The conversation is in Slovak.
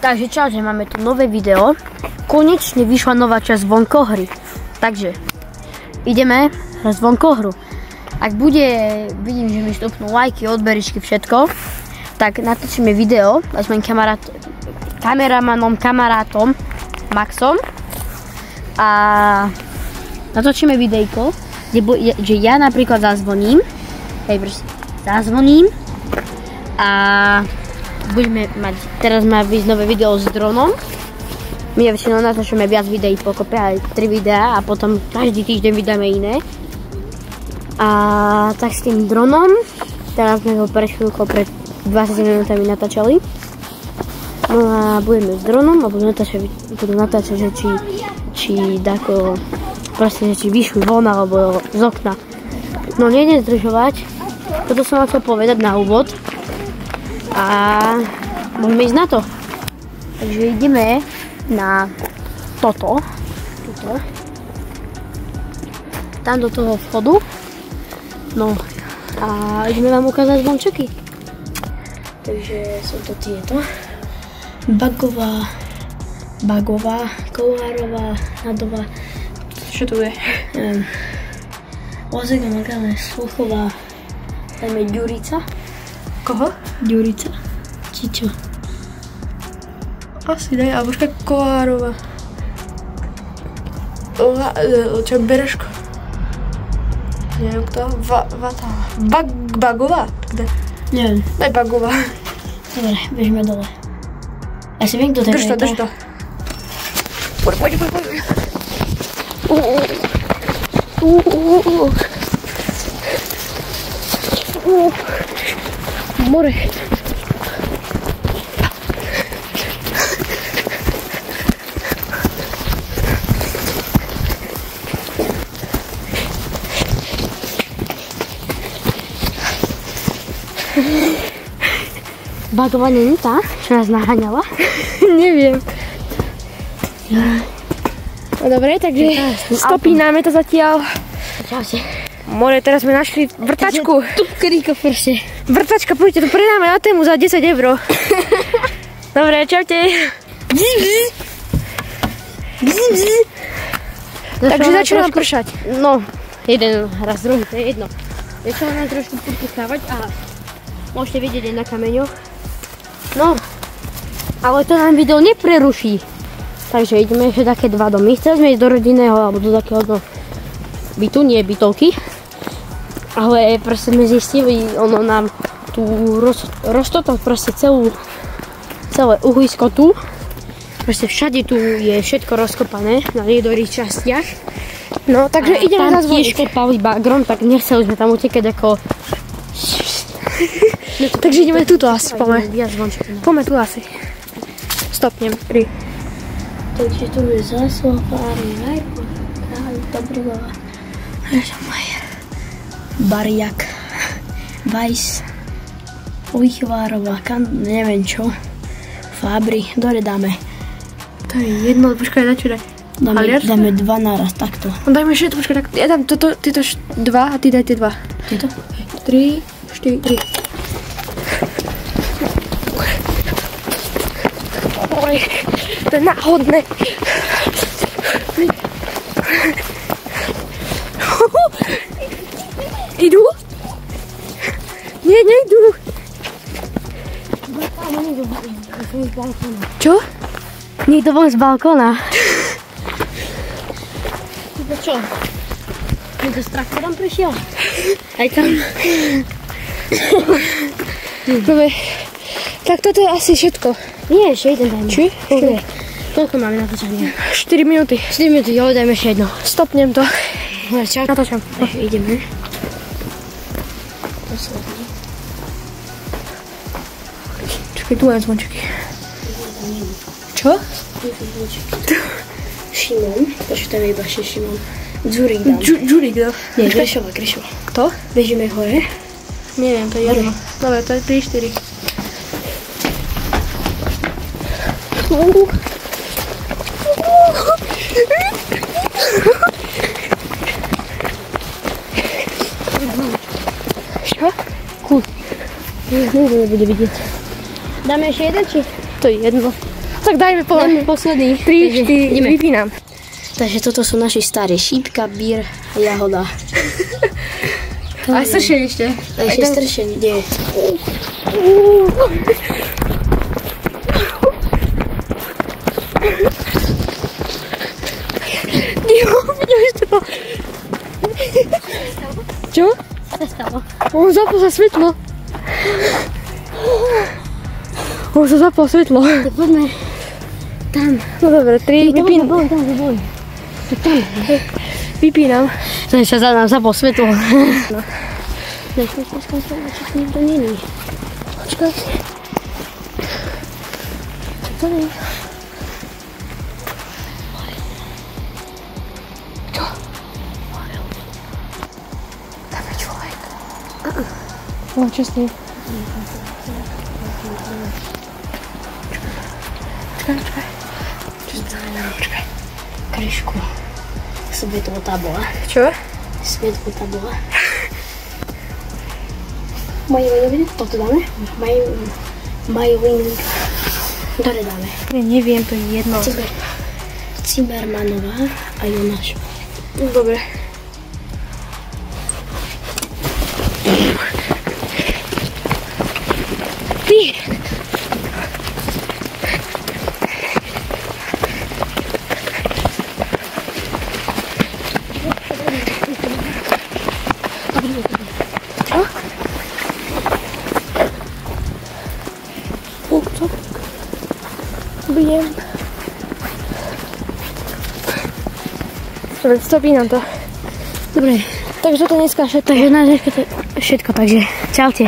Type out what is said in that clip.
Takže čaute, máme tu nové video. Konečne vyšla nová časť vonkohry. Takže ideme z vonkohru. Ak bude, vidím, že mi stupnú lajky, odberičky, všetko, tak natočíme video s mojím kamarátom Maxom a natočíme videjko, že ja napríklad zazvoním a budeme mať, teraz má vyjsť nové video s dronom. My väčšinou natočíme viac videí pokope, aj 3 videá a potom každý týždeň vydáme iné. A tak s tým dronom, teraz sme ho pred 20 minútami natáčali. No a budeme s dronom a budú natáčať, že či dáko, proste, že či vyšli von alebo z okna. No nejdem zdržovať, toto som vám chcel povedať na úvod. A môžeme ísť na to. Takže ideme na toto. Tam do toho vchodu. No a ideme vám ukázať zvončeky. Takže sú to tieto. Bagová, kolárová, ľadová. Čo tu je? Vozek, Morgane, sluchová. Tam je ďurica. Koho? Ďurica. Či čo? Asi daj, alebo ška Kolárová. Čo, Bereško? Neviem kto. Bagová? Kde? Neviem. Daj Bagová. Dobre, bežme dole. Ja si viem, kto to je. Drž to. Poď. More. Bagová není tá, čo nás naháňala? Neviem. No dobre, takže stopíname to zatiaľ. Čaute. More, teraz sme našli vrtačku. Tu kríko prste. Vrtačka, poďte, to predáme na tému za 10 €. Dobre, čaute. Takže začína pršať. No, jeden raz, druhý, to je jedno. Začala nám trošku podpuchávať a môžete vidieť aj na kameňoch. No, ale to nám video nepreruší. Takže ideme ešte také 2 domy. Chceli sme ísť do rodinného alebo do takého bytu, nie bytovky. Ale proste sme zistili, ono nám tu roztotal proste celé uhlisko tu. Proste všade tu je všetko rozkopané na niektorých častiach. No, takže ideme tam zazvoniť. tiež kopali bagrom, tak nechceli sme tam utekať ako... No, takže ideme tuto asi, poďme. Poďme tu asi. Stopnem. 3. Takže tu je záslo, párny najpod, Dobrigova, Bariak, Weiss, Lichvárová, neviem čo, Fabry, dole dáme. To je jedno, počkaj, na čo daj? Dáme 2 naraz, takto. No dajme ešte, počkaj, tak ja dám tieto 2 a ty daj tie 2. Tieto? 3, 4. To je náhodné. Idú? Nie, nejdú. Čo? Niekto von z balkóna. To čo? Niekto s traktorom prišiel? Aj tam. Dobre. Tak toto je asi všetko. Nie, ešte jeden dajme. Či? Koľko máme natočenia? 4 minúty. 4 minúty, jo, dajme ešte jedno. Stopnem to. Čau. Natáčam. Ideme. Posledný. Čakaj, tu aj zvončeky. Čo? Tu sú zvončeky. Šimon, počuť, tam je iba ešte Šimon. Džurik dám. Džurik dám. Nie, Grešova. Kto? Bežíme hore. Neviem, to je jedno. Dobre, to je 3, 4. Čo? Kút. Nikto nebude vidieť. Dáme ešte jeden, či? To je jedno. Tak dajme posledný. 3, 4, vypínam. Takže toto sú naši starí. Šípka, bír a jahoda. A stršenie ešte. A ešte stršenie, nie. Čo? Co sa stalo? On zapol sa svetlo. On sa zapol svetlo. Tak poďme tam. No dobre, 3, vypínam. Tam boli. Tam. Vypínam. Ten sa za nám zapol svetlo. No. Počkaj, či nikto není. Počkaj. Čo to je? Čo? Tam je človek. No, čo s ním? Počkaj. Čo s ním? Počkaj. Kryšku. Svetlota bola. Čo? Svetlota bola. Majú iný, toto dáme? Majú iný. Ktoré dáme? Ja neviem, to je jedno. Cimmermanová a Jonášová. Dobre. Ty! Co? Wiem. Dobre, stopínam to. Dobre, Takže to dneska všetko. takže na dneska to je všetko, takže čaute.